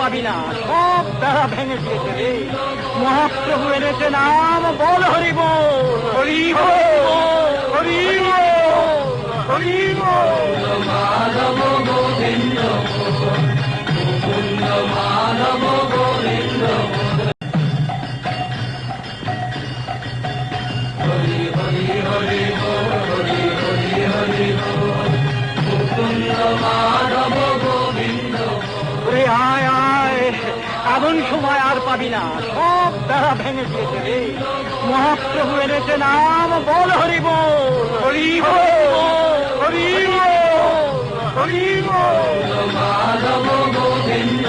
পাবি না, সব বেড়া ভেঙে দিয়েছে রে। মহাপ্রভু এনেছে নাম, বল হরি বল, হরি বল, হরি বল, হরি বল। মাধব গোবিন্দ মুকুন্দ মাধব গোবিন্দ হরি হরি হরি বল, হরি হরি হরি বল, মুকুন্দ মাধব গোবিন্দ। ওরে আয় আয়, এমন সময় আর পাবি না, সব বেড়া ভেঙে দিয়েছে রে। মহাপ্রভু এনেছে নাম, বল হরি বল, হরি বল, হরি বল, হরি বল। মাধব গোবিন্দ